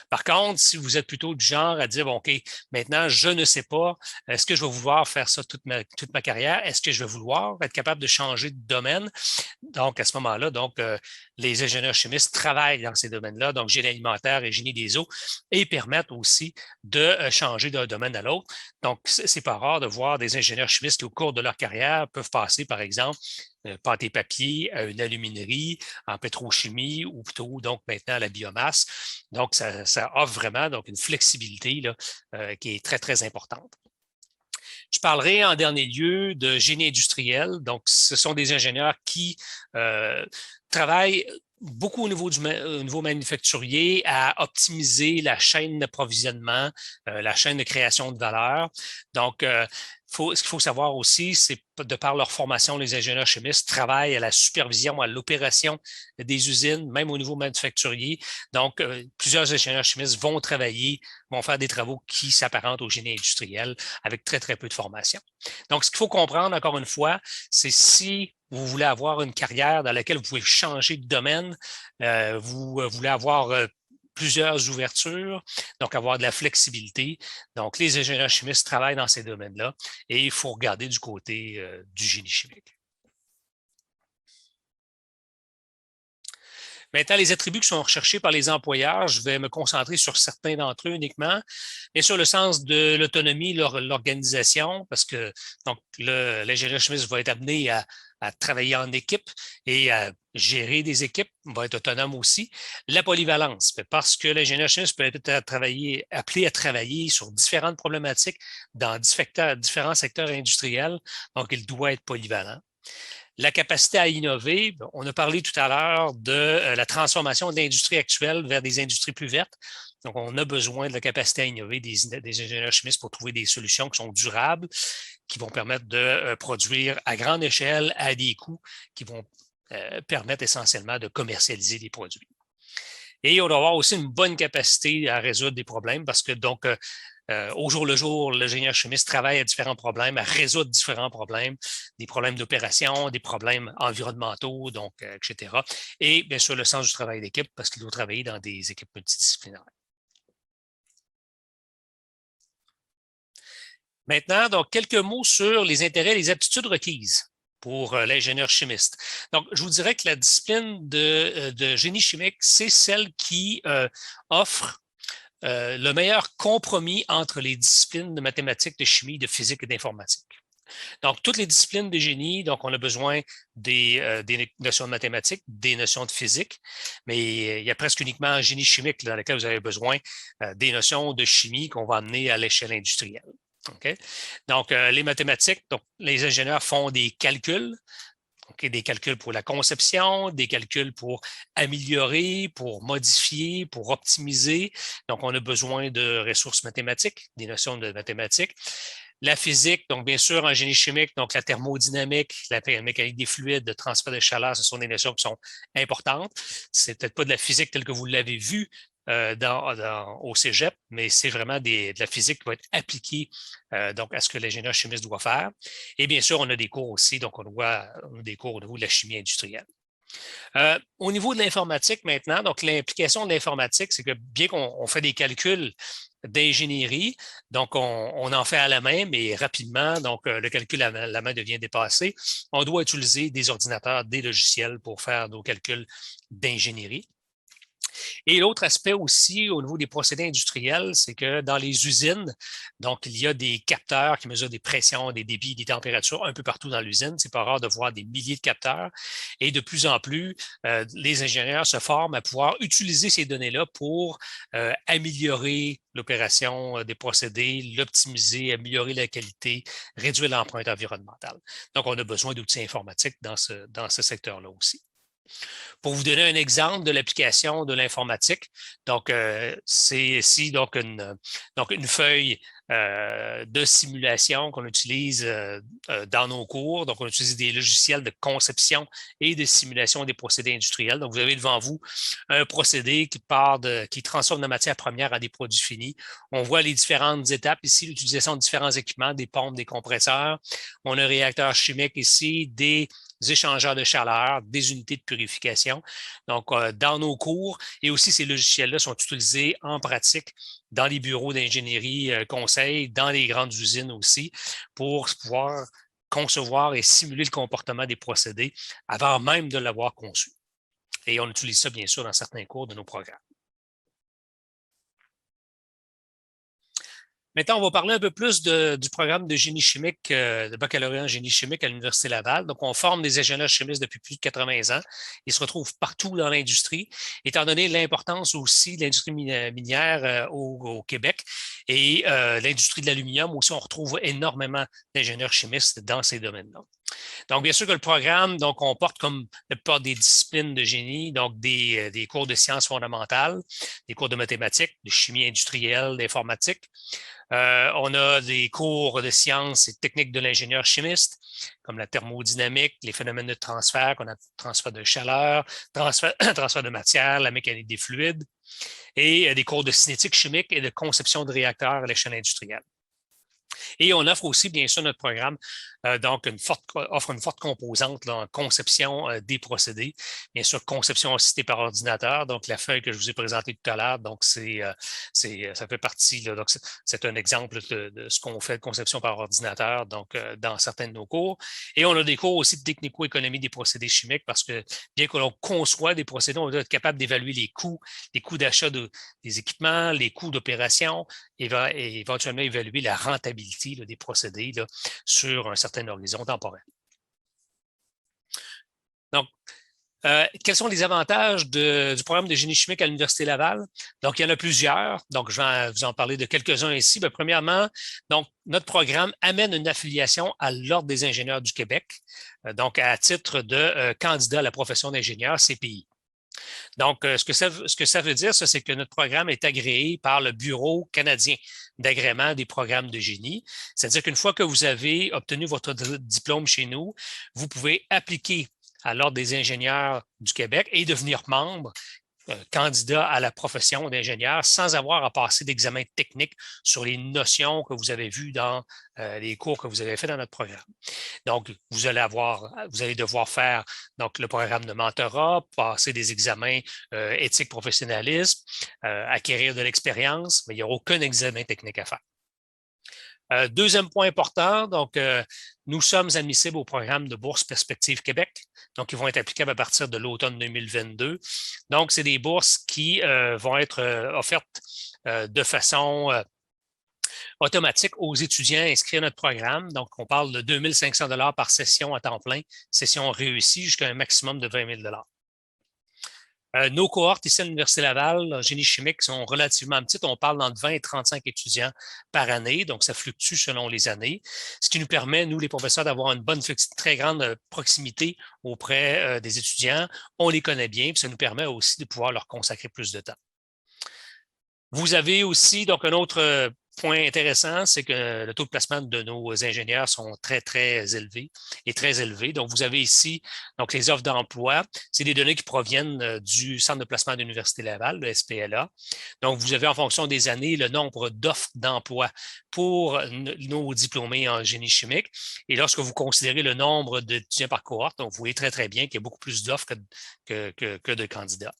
Par contre, si vous êtes plutôt du genre à dire, bon, OK, maintenant, je ne sais pas, est-ce que je vais vouloir faire ça toute ma carrière? Est-ce que je vais vouloir être capable de changer de domaine? Donc, à ce moment-là, les ingénieurs chimistes travaillent dans ces domaines-là, donc génie alimentaire et génie des eaux, et permettent aussi de changer d'un domaine à l'autre. Donc, c'est pas rare de voir des ingénieurs chimistes qui, au cours de leur carrière, peuvent passer, par exemple, pâte et papier à une aluminerie, en pétrochimie ou plutôt donc maintenant à la biomasse. Donc, ça offre vraiment donc une flexibilité là, qui est très, très importante. Je parlerai en dernier lieu de génie industriel. Donc, ce sont des ingénieurs qui travaillent beaucoup au niveau manufacturier à optimiser la chaîne d'approvisionnement, la chaîne de création de valeur. Donc, ce qu'il faut savoir aussi, c'est de par leur formation, les ingénieurs chimistes travaillent à la supervision, à l'opération des usines, même au niveau manufacturier. Donc, plusieurs ingénieurs chimistes vont faire des travaux qui s'apparentent au génie industriel avec très, très peu de formation. Donc, ce qu'il faut comprendre, encore une fois, c'est si vous voulez avoir une carrière dans laquelle vous pouvez changer de domaine, vous voulez avoir plusieurs ouvertures, donc avoir de la flexibilité. Donc, les ingénieurs chimistes travaillent dans ces domaines-là et il faut regarder du côté du génie chimique. Maintenant, les attributs qui sont recherchés par les employeurs, je vais me concentrer sur certains d'entre eux uniquement. Bien sûr, le sens de l'autonomie, l'organisation, parce que donc l'ingénieur chimiste va être amené à travailler en équipe et à gérer des équipes, va être autonome aussi. La polyvalence, parce que l'ingénieur chimiste peut être appelé à travailler sur différentes problématiques dans différents secteurs industriels, donc il doit être polyvalent. La capacité à innover, on a parlé tout à l'heure de la transformation de l'industrie actuelle vers des industries plus vertes. Donc, on a besoin de la capacité à innover des ingénieurs chimistes pour trouver des solutions qui sont durables, qui vont permettre de produire à grande échelle à des coûts qui vont permettre essentiellement de commercialiser des produits. Et on doit avoir aussi une bonne capacité à résoudre des problèmes parce que au jour le jour, l'ingénieur chimiste travaille à différents problèmes, à résoudre différents problèmes, des problèmes d'opération, des problèmes environnementaux, etc. Et bien sûr, le sens du travail d'équipe parce qu'il doit travailler dans des équipes multidisciplinaires. Maintenant, donc, quelques mots sur les intérêts et les aptitudes requises pour l'ingénieur chimiste. Donc, je vous dirais que la discipline de génie chimique, c'est celle qui offre le meilleur compromis entre les disciplines de mathématiques, de chimie, de physique et d'informatique. Donc, toutes les disciplines de génie, donc on a besoin des notions de mathématiques, des notions de physique, mais il y a presque uniquement un génie chimique dans lequel vous avez besoin des notions de chimie qu'on va amener à l'échelle industrielle. Okay? Donc, les mathématiques, donc les ingénieurs font des calculs, okay, des calculs pour la conception, des calculs pour améliorer, pour modifier, pour optimiser. Donc, on a besoin de ressources mathématiques, des notions de mathématiques. La physique, donc bien sûr en génie chimique, donc la thermodynamique, la mécanique des fluides, le transfert de chaleur, ce sont des notions qui sont importantes. C'est peut-être pas de la physique telle que vous l'avez vue au cégep, mais c'est vraiment de la physique qui va être appliquée donc à ce que l'ingénieur chimiste doit faire. Et bien sûr, on a des cours aussi, donc on a des cours au niveau de la chimie industrielle. Au niveau de l'informatique maintenant, donc l'implication de l'informatique, c'est que bien qu'on fait des calculs d'ingénierie, donc on en fait à la main, mais rapidement, donc le calcul à la main devient dépassé. On doit utiliser des ordinateurs, des logiciels pour faire nos calculs d'ingénierie. Et l'autre aspect aussi au niveau des procédés industriels, c'est que dans les usines, donc il y a des capteurs qui mesurent des pressions, des débits, des températures un peu partout dans l'usine. C'est pas rare de voir des milliers de capteurs. Et de plus en plus, les ingénieurs se forment à pouvoir utiliser ces données-là pour améliorer l'opération des procédés, l'optimiser, améliorer la qualité, réduire l'empreinte environnementale. Donc, on a besoin d'outils informatiques dans ce secteur-là aussi. Pour vous donner un exemple de l'application de l'informatique, donc c'est ici donc une feuille de simulation qu'on utilise dans nos cours. Donc, on utilise des logiciels de conception et de simulation des procédés industriels. Donc, vous avez devant vous un procédé qui transforme la matière première en des produits finis. On voit les différentes étapes ici, l'utilisation de différents équipements, des pompes, des compresseurs. On a un réacteur chimique ici, des des échangeurs de chaleur, des unités de purification. Donc, dans nos cours, et aussi ces logiciels-là sont utilisés en pratique dans les bureaux d'ingénierie conseil, dans les grandes usines aussi, pour pouvoir concevoir et simuler le comportement des procédés avant même de l'avoir conçu. Et on utilise ça, bien sûr, dans certains cours de nos programmes. Maintenant, on va parler un peu plus du programme de génie chimique, de baccalauréat en génie chimique à l'Université Laval. Donc, on forme des ingénieurs chimistes depuis plus de 80 ans. Ils se retrouvent partout dans l'industrie, étant donné l'importance aussi de l'industrie minière au Québec et l'industrie de l'aluminium aussi, on retrouve énormément d'ingénieurs chimistes dans ces domaines-là. Donc, bien sûr que le programme donc, comporte, comme la plupart des disciplines de génie, donc des cours de sciences fondamentales, des cours de mathématiques, de chimie industrielle, d'informatique. On a des cours de sciences et techniques de l'ingénieur chimiste, comme la thermodynamique, les phénomènes de transfert, qu'on a transfert de chaleur, transfert de matière, la mécanique des fluides, et des cours de cinétique chimique et de conception de réacteurs à l'échelle industrielle. Et on offre aussi, bien sûr, notre programme donc offre une forte composante là, en conception des procédés. Bien sûr, conception assistée par ordinateur. Donc, la feuille que je vous ai présentée tout à l'heure, donc ça fait partie. Là, donc, c'est un exemple de ce qu'on fait de conception par ordinateur, donc dans certains de nos cours. Et on a des cours aussi de technico-économie des procédés chimiques parce que bien que l'on conçoit des procédés, on doit être capable d'évaluer les coûts d'achat des équipements, les coûts d'opération et éventuellement évaluer la rentabilité là, des procédés là, sur un certain horizon temporel. Donc, quels sont les avantages du programme de génie chimique à l'Université Laval? Donc, il y en a plusieurs. Donc, je vais vous en parler de quelques-uns ici. Mais premièrement, donc, notre programme amène une affiliation à l'Ordre des ingénieurs du Québec, donc à titre de candidat à la profession d'ingénieur CPI. Donc, ce que ça veut dire, ça, c'est que notre programme est agréé par le Bureau canadien d'agrément des programmes de génie. C'est-à-dire qu'une fois que vous avez obtenu votre diplôme chez nous, vous pouvez appliquer à l'Ordre des ingénieurs du Québec et devenir membre candidat à la profession d'ingénieur sans avoir à passer d'examen technique sur les notions que vous avez vues dans les cours que vous avez fait dans notre programme. Donc, vous allez devoir faire donc, le programme de mentorat, passer des examens éthique professionnalisme, acquérir de l'expérience, mais il n'y aura aucun examen technique à faire. Deuxième point important, donc nous sommes admissibles au programme de bourse Perspective Québec, donc ils vont être applicables à partir de l'automne 2022. Donc, c'est des bourses qui vont être offertes de façon automatique aux étudiants inscrits à notre programme. Donc, on parle de 2 500 $ par session à temps plein, session réussie jusqu'à un maximum de 20 000 $. Nos cohortes ici à l'Université Laval, en génie chimique, sont relativement petites. On parle d'entre 20 et 35 étudiants par année, donc ça fluctue selon les années, ce qui nous permet, nous, les professeurs, d'avoir une très grande proximité auprès des étudiants. On les connaît bien, puis ça nous permet aussi de pouvoir leur consacrer plus de temps. Vous avez aussi, donc, un autre point intéressant, c'est que le taux de placement de nos ingénieurs sont très, très élevés et très élevés. Donc, vous avez ici donc les offres d'emploi. C'est des données qui proviennent du Centre de placement de l'Université Laval, le SPLA. Donc, vous avez en fonction des années le nombre d'offres d'emploi pour nos diplômés en génie chimique. Et lorsque vous considérez le nombre d'étudiants par cohorte, donc vous voyez très, très bien qu'il y a beaucoup plus d'offres que de candidats.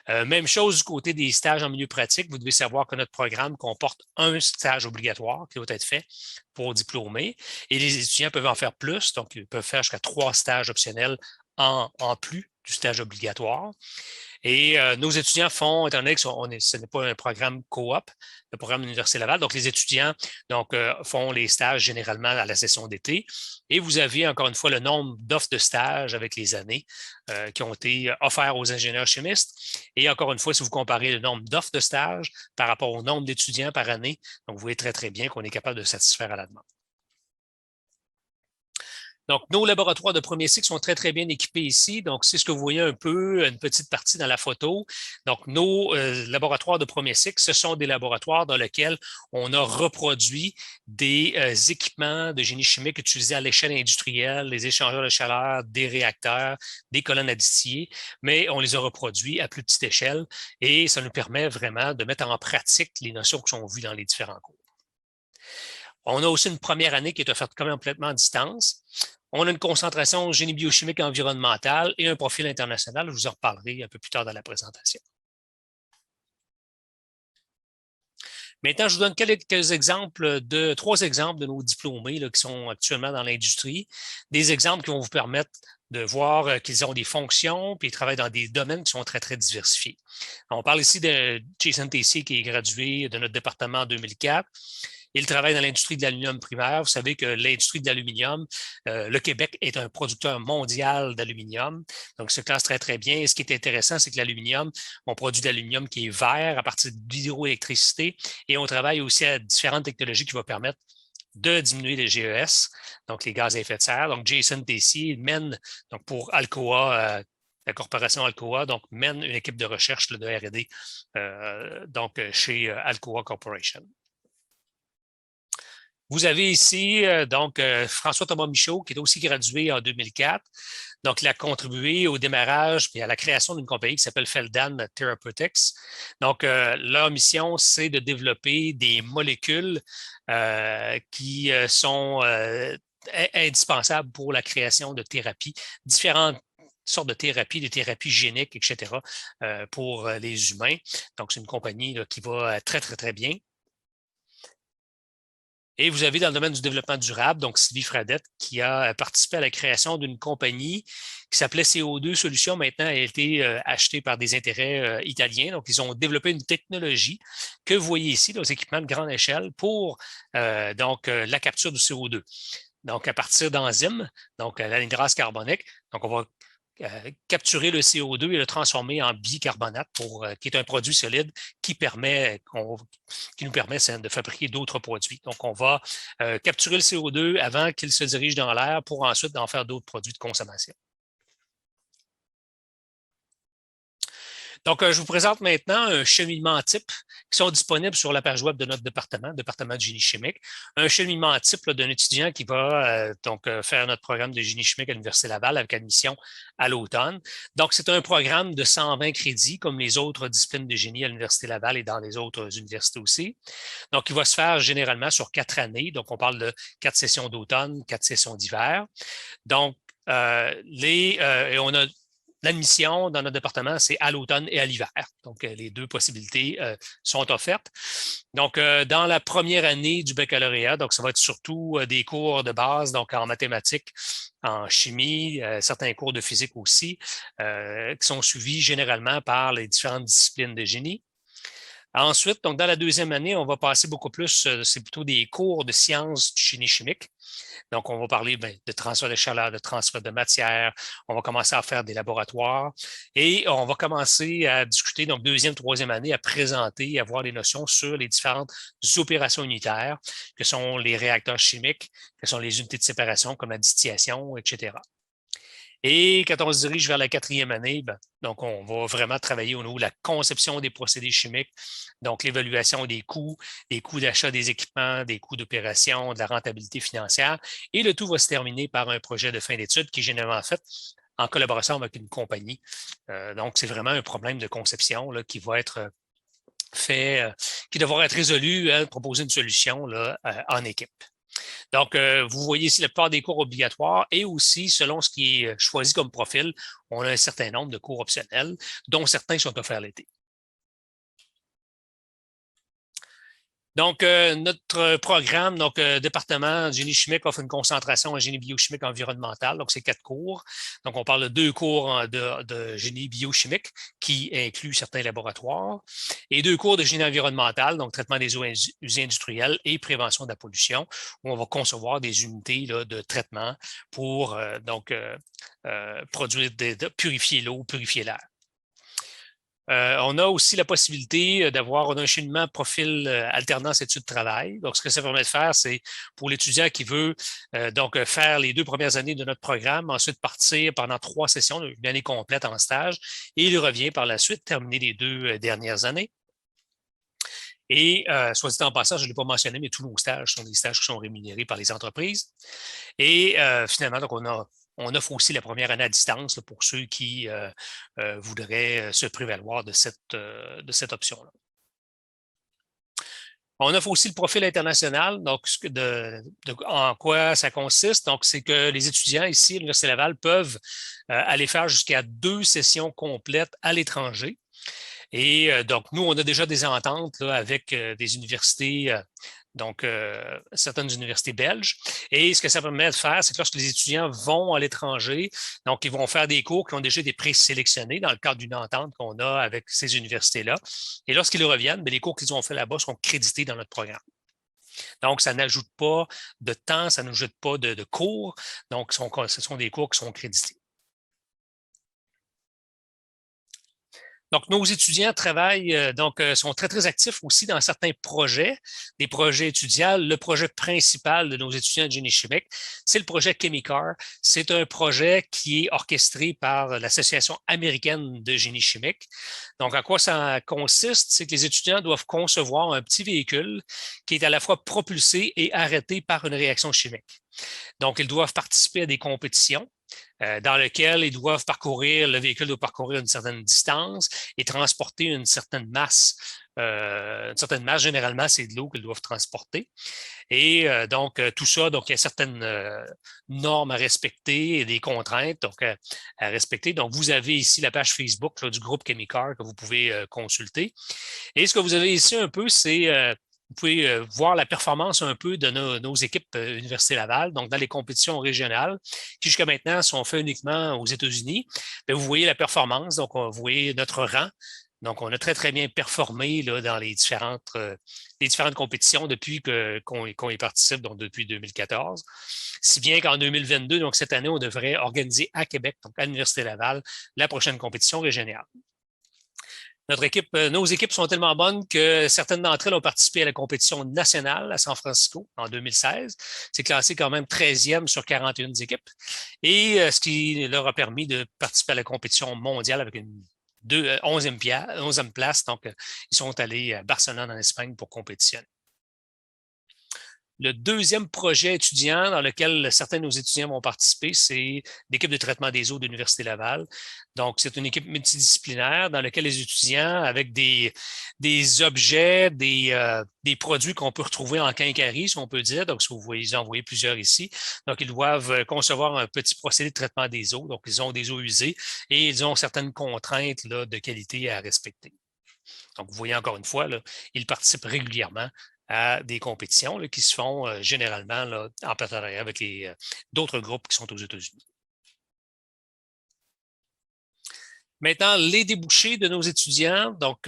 Même chose du côté des stages en milieu pratique. Vous devez savoir que notre programme comporte un stage obligatoire qui doit être fait pour diplômer et les étudiants peuvent en faire plus. Donc, ils peuvent faire jusqu'à 3 stages optionnels en plus du stage obligatoire. Et nos étudiants font, étant donné que ce n'est pas un programme coop, le programme de l'Université Laval, donc les étudiants font les stages généralement à la session d'été. Et vous avez encore une fois le nombre d'offres de stages avec les années qui ont été offerts aux ingénieurs chimistes. Et encore une fois, si vous comparez le nombre d'offres de stages par rapport au nombre d'étudiants par année, donc vous voyez très, très bien qu'on est capable de satisfaire à la demande. Donc, nos laboratoires de premier cycle sont très, très bien équipés ici. Donc, c'est ce que vous voyez un peu, une petite partie dans la photo. Donc, nos laboratoires de premier cycle, ce sont des laboratoires dans lesquels on a reproduit des équipements de génie chimique utilisés à l'échelle industrielle, les échangeurs de chaleur, des réacteurs, des colonnes à distiller, mais on les a reproduits à plus petite échelle et ça nous permet vraiment de mettre en pratique les notions qui sont vues dans les différents cours. On a aussi une première année qui est offerte complètement à distance. On a une concentration génie biochimique environnemental et un profil international. Je vous en reparlerai un peu plus tard dans la présentation. Maintenant, je vous donne quelques exemples trois exemples de nos diplômés là, qui sont actuellement dans l'industrie. Des exemples qui vont vous permettre de voir qu'ils ont des fonctions, puis ils travaillent dans des domaines qui sont très, très diversifiés. On parle ici de Jason Tessier, qui est gradué de notre département en 2004. Il travaille dans l'industrie de l'aluminium primaire. Vous savez que l'industrie de l'aluminium, le Québec est un producteur mondial d'aluminium, donc se classe très, très bien. Et ce qui est intéressant, c'est que l'aluminium, on produit de l'aluminium qui est vert à partir d'hydroélectricité et on travaille aussi à différentes technologies qui vont permettre de diminuer les GES, donc les gaz à effet de serre. Donc, Jason Tessier mène, donc pour Alcoa, la corporation Alcoa, donc mène une équipe de recherche de R&D donc chez Alcoa Corporation. Vous avez ici donc François Thomas Michaud, qui est aussi gradué en 2004. Donc, il a contribué au démarrage et à la création d'une compagnie qui s'appelle Feldan Therapeutics. Donc, leur mission, c'est de développer des molécules qui sont indispensables pour la création de thérapies, différentes sortes de thérapies, des thérapies géniques, etc., pour les humains. Donc, c'est une compagnie là, qui va très, très, très bien. Et vous avez dans le domaine du développement durable, donc Sylvie Fradette, qui a participé à la création d'une compagnie qui s'appelait CO2 Solutions. Maintenant, elle a été achetée par des intérêts italiens. Donc, ils ont développé une technologie que vous voyez ici, nos équipements de grande échelle pour la capture du CO2. Donc, à partir d'enzymes, donc la lignase carbonique. Donc, on va capturer le CO2 et le transformer en bicarbonate qui est un produit solide qui nous permet de fabriquer d'autres produits. Donc, on va capturer le CO2 avant qu'il se dirige dans l'air pour ensuite en faire d'autres produits de consommation. Donc, je vous présente maintenant un cheminement type qui sont disponibles sur la page web de notre département de génie chimique. Un cheminement type d'un étudiant qui va faire notre programme de génie chimique à l'Université Laval avec admission à l'automne. Donc, c'est un programme de 120 crédits comme les autres disciplines de génie à l'Université Laval et dans les autres universités aussi. Donc, il va se faire généralement sur 4 années. Donc, on parle de 4 sessions d'automne, 4 sessions d'hiver. Donc, et on a l'admission dans notre département, c'est à l'automne et à l'hiver. Donc, les deux possibilités sont offertes. Donc, dans la première année du baccalauréat, donc ça va être surtout des cours de base, donc en mathématiques, en chimie, certains cours de physique aussi, qui sont suivis généralement par les différentes disciplines de génie. Ensuite, donc dans la deuxième année, on va passer beaucoup plus, c'est plutôt des cours de sciences du génie chimique. Donc, on va parler de transfert de chaleur, de transfert de matière. On va commencer à faire des laboratoires et on va commencer à discuter, donc deuxième, troisième année, à présenter, à voir des notions sur les différentes opérations unitaires, que sont les réacteurs chimiques, que sont les unités de séparation comme la distillation, etc. Et quand on se dirige vers la quatrième année, donc on va vraiment travailler au niveau de la conception des procédés chimiques, donc l'évaluation des coûts d'achat des équipements, des coûts d'opération, de la rentabilité financière. Et le tout va se terminer par un projet de fin d'études qui est généralement fait en collaboration avec une compagnie. Donc, c'est vraiment un problème de conception là, qui va être fait, qui devra être résolu, proposer une solution là, en équipe. Donc, vous voyez ici la plupart des cours obligatoires et aussi, selon ce qui est choisi comme profil, on a un certain nombre de cours optionnels, dont certains sont offerts l'été. Donc, notre programme, donc département de génie chimique offre une concentration en génie biochimique environnemental. Donc, c'est 4 cours. Donc, on parle de 2 cours de génie biochimique qui incluent certains laboratoires et 2 cours de génie environnemental, donc traitement des eaux usées industrielles et prévention de la pollution, où on va concevoir des unités là, de traitement pour produire, purifier l'eau, purifier l'air. On a aussi la possibilité d'avoir un enchaînement profil alternance études-travail. Donc, ce que ça permet de faire, c'est pour l'étudiant qui veut faire les 2 premières années de notre programme, ensuite partir pendant 3 sessions, une année complète en stage, et il revient par la suite terminer les 2 dernières années. Et soit dit en passant, je ne l'ai pas mentionné, mais tous nos stages sont des stages qui sont rémunérés par les entreprises. Et finalement, donc on offre aussi la première année à distance là, pour ceux qui voudraient se prévaloir de cette option-là. On offre aussi le profil international. Donc, en quoi ça consiste? Donc, c'est que les étudiants ici à l'Université Laval peuvent aller faire jusqu'à 2 sessions complètes à l'étranger. Et donc, nous, on a déjà des ententes là, avec des universités, certaines universités belges. Et ce que ça permet de faire, c'est que lorsque les étudiants vont à l'étranger, donc ils vont faire des cours qui ont déjà été présélectionnés dans le cadre d'une entente qu'on a avec ces universités-là. Et lorsqu'ils reviennent, bien, les cours qu'ils ont fait là-bas seront crédités dans notre programme. Donc, ça n'ajoute pas de temps, ça n'ajoute pas de cours. Donc, ce sont des cours qui sont crédités. Donc, nos étudiants travaillent, sont très, très actifs aussi dans certains projets, des projets étudiants. Le projet principal de nos étudiants de génie chimique, c'est le projet Chemicar. C'est un projet qui est orchestré par l'Association américaine de génie chimique. Donc, en quoi ça consiste? C'est que les étudiants doivent concevoir un petit véhicule qui est à la fois propulsé et arrêté par une réaction chimique. Donc, ils doivent participer à des compétitions dans lesquelles le véhicule doit parcourir une certaine distance et transporter une certaine masse. Généralement, c'est de l'eau qu'ils doivent transporter. Et tout ça, donc il y a certaines normes à respecter et des contraintes à respecter. Donc, vous avez ici la page Facebook là, du groupe Chemicar que vous pouvez consulter. Et ce que vous avez ici un peu, c'est vous pouvez voir la performance un peu de nos équipes Université Laval, donc dans les compétitions régionales, qui jusqu'à maintenant sont faites uniquement aux États-Unis. Vous voyez la performance, donc vous voyez notre rang. Donc, on a très, très bien performé là, dans les différentes compétitions depuis qu'on y participe, donc depuis 2014. Si bien qu'en 2022, donc cette année, on devrait organiser à Québec, donc à l'Université Laval, la prochaine compétition régionale. Nos équipes sont tellement bonnes que certaines d'entre elles ont participé à la compétition nationale à San Francisco en 2016. C'est classé quand même 13e sur 41 équipes. Et ce qui leur a permis de participer à la compétition mondiale avec une 11e place. Donc, ils sont allés à Barcelone en Espagne pour compétitionner. Le deuxième projet étudiant dans lequel certains de nos étudiants vont participer, c'est l'équipe de traitement des eaux de l'Université Laval. Donc, c'est une équipe multidisciplinaire dans laquelle les étudiants, avec des objets, des produits qu'on peut retrouver en quincaillerie, si on peut dire, donc si vous voyez, en voyez plusieurs ici, donc ils doivent concevoir un petit procédé de traitement des eaux. Donc, ils ont des eaux usées et ils ont certaines contraintes là, de qualité à respecter. Donc, vous voyez encore une fois, là, ils participent régulièrement à des compétitions là, qui se font généralement là, en partenariat avec d'autres groupes qui sont aux États-Unis. Maintenant, les débouchés de nos étudiants. Donc,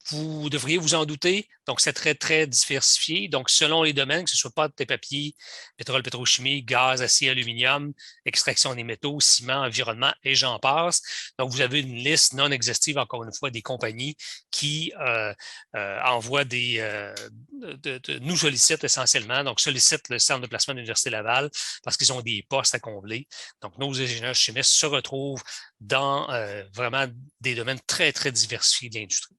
vous devriez vous en douter. Donc, c'est très, très diversifié. Donc, selon les domaines, que ce soit pâte et papier, pétrole, pétrochimie, gaz, acier, aluminium, extraction des métaux, ciment, environnement et j'en passe. Donc, vous avez une liste non exhaustive, encore une fois, des compagnies qui envoient nous sollicitent essentiellement. Donc, sollicitent le centre de placement de l'Université Laval parce qu'ils ont des postes à combler. Donc, nos ingénieurs chimistes se retrouvent dans vraiment des domaines très, très diversifiés de l'industrie.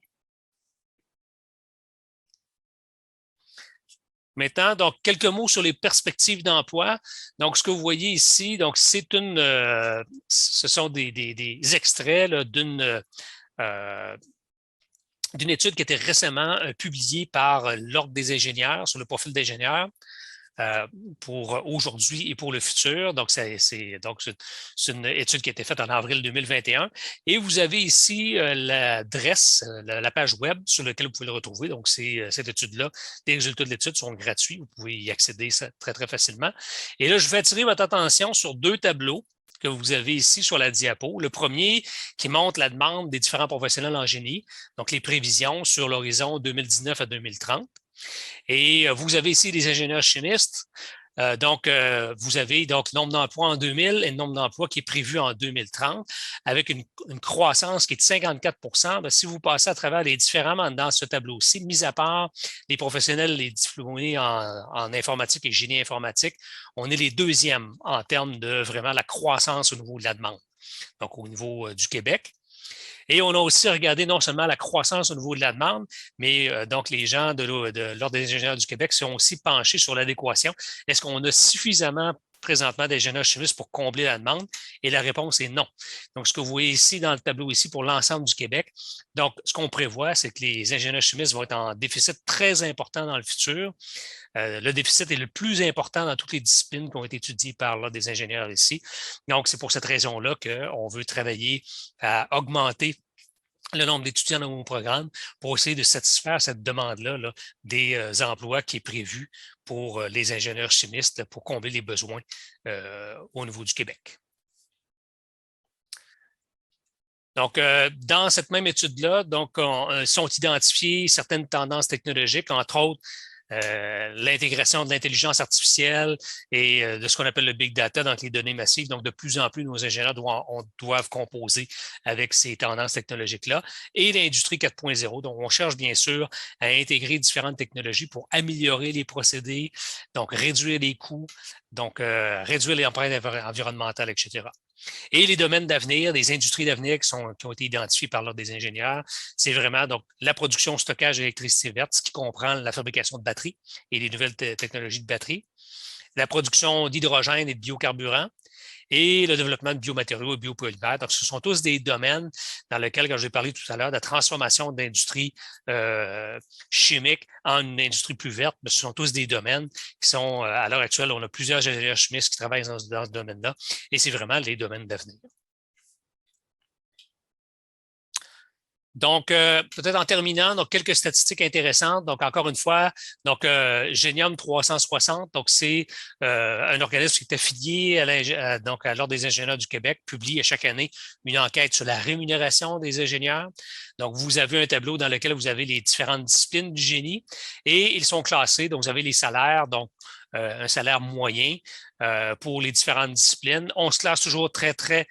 Maintenant, donc, quelques mots sur les perspectives d'emploi. Donc, ce que vous voyez ici, donc, ce sont des extraits d'une étude qui a été récemment publiée par l'Ordre des ingénieurs sur le profil d'ingénieur. Pour aujourd'hui et pour le futur. Donc, c'est une étude qui a été faite en avril 2021. Et vous avez ici l'adresse, la page web sur laquelle vous pouvez le retrouver. Donc, c'est cette étude-là. Les résultats de l'étude sont gratuits. Vous pouvez y accéder très, très facilement. Et là, je vais attirer votre attention sur 2 tableaux que vous avez ici sur la diapo. Le premier qui montre la demande des différents professionnels en génie, donc les prévisions sur l'horizon 2019 à 2030. Et vous avez ici des ingénieurs chimistes. Vous avez donc le nombre d'emplois en 2000 et le nombre d'emplois qui est prévu en 2030 avec une croissance qui est de 54 Si vous passez à travers les différents dans ce tableau-ci, mis à part les professionnels, les diplômés en informatique et génie informatique, on est les deuxièmes en termes de vraiment la croissance au niveau de la demande, donc au niveau du Québec. Et on a aussi regardé non seulement la croissance au niveau de la demande, mais donc les gens de l'Ordre des ingénieurs du Québec sont aussi penchés sur l'adéquation. Est-ce qu'on a suffisamment présentement d'ingénieurs chimistes pour combler la demande? Et la réponse est non. Donc, ce que vous voyez ici dans le tableau ici pour l'ensemble du Québec, donc, ce qu'on prévoit, c'est que les ingénieurs chimistes vont être en déficit très important dans le futur. Le déficit est le plus important dans toutes les disciplines qui ont été étudiées par là, des ingénieurs ici. Donc, c'est pour cette raison-là qu'on veut travailler à augmenter le nombre d'étudiants dans mon programme pour essayer de satisfaire cette demande-là là, des emplois qui est prévu pour les ingénieurs chimistes pour combler les besoins au niveau du Québec. Donc, dans cette même étude-là, donc, sont identifiées certaines tendances technologiques, entre autres l'intégration de l'intelligence artificielle et de ce qu'on appelle le big data dans les données massives. Donc, de plus en plus, nos ingénieurs doivent composer avec ces tendances technologiques-là. Et l'industrie 4.0, donc on cherche bien sûr à intégrer différentes technologies pour améliorer les procédés, donc réduire les coûts, donc réduire les empreintes environnementales, etc. Et les domaines d'avenir, les industries d'avenir qui ont été identifiées par l'Ordre des ingénieurs, c'est vraiment donc la production, stockage d'électricité verte, ce qui comprend la fabrication de batteries et les nouvelles technologies de batteries, la production d'hydrogène et de biocarburants, et le développement de biomatériaux et biopolymères. Donc, ce sont tous des domaines dans lesquels, quand j'ai parlé tout à l'heure, de la transformation d'industrie chimique en une industrie plus verte, mais ce sont tous des domaines qui sont, à l'heure actuelle, on a plusieurs ingénieurs chimistes qui travaillent dans ce domaine-là, et c'est vraiment les domaines d'avenir. Donc, peut-être en terminant, donc quelques statistiques intéressantes. Donc, encore une fois, donc Génium 360, donc c'est un organisme qui est affilié à l'Ordre des ingénieurs du Québec, publie à chaque année une enquête sur la rémunération des ingénieurs. Donc, vous avez un tableau dans lequel vous avez les différentes disciplines du génie et ils sont classés. Donc, vous avez les salaires, donc un salaire moyen pour les différentes disciplines. On se classe toujours très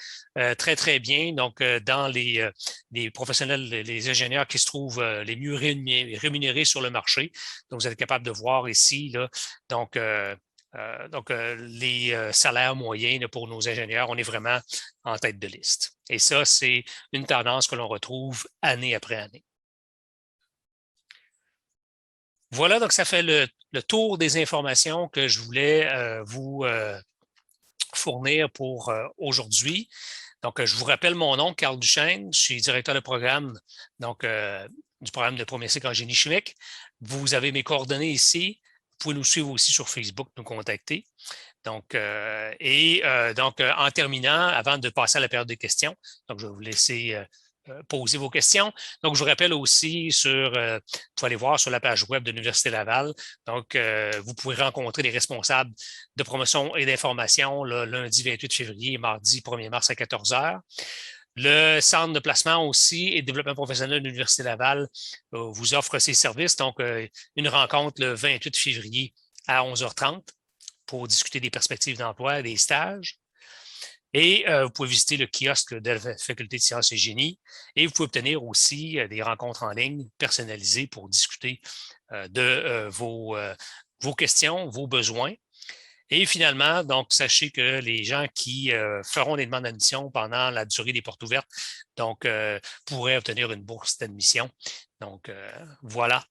bien. Donc, dans les professionnels, les ingénieurs qui se trouvent les mieux rémunérés sur le marché. Donc, vous êtes capable de voir ici, là, donc, les salaires moyens là, pour nos ingénieurs, on est vraiment en tête de liste. Et ça, c'est une tendance que l'on retrouve année après année. Voilà, donc ça fait le tour des informations que je voulais vous fournir pour aujourd'hui. Donc, je vous rappelle mon nom, Carl Duchesne. Je suis directeur de programme donc, du programme de premier cycle en génie chimique. Vous avez mes coordonnées ici. Vous pouvez nous suivre aussi sur Facebook, nous contacter. Donc, en terminant, avant de passer à la période de questions, donc je vais vous laisser poser vos questions. Donc, je vous rappelle aussi vous pouvez aller voir sur la page web de l'Université Laval. Donc, vous pouvez rencontrer les responsables de promotion et d'information lundi 28 février et mardi 1er mars à 14 heures. Le centre de placement aussi et de développement professionnel de l'Université Laval vous offre ses services. Donc, une rencontre le 28 février à 11h30 pour discuter des perspectives d'emploi et des stages. Et vous pouvez visiter le kiosque de la Faculté de sciences et génie et vous pouvez obtenir aussi des rencontres en ligne personnalisées pour discuter de vos questions, vos besoins. Et finalement, donc, sachez que les gens qui feront des demandes d'admission pendant la durée des portes ouvertes, donc, pourraient obtenir une bourse d'admission. Donc, voilà.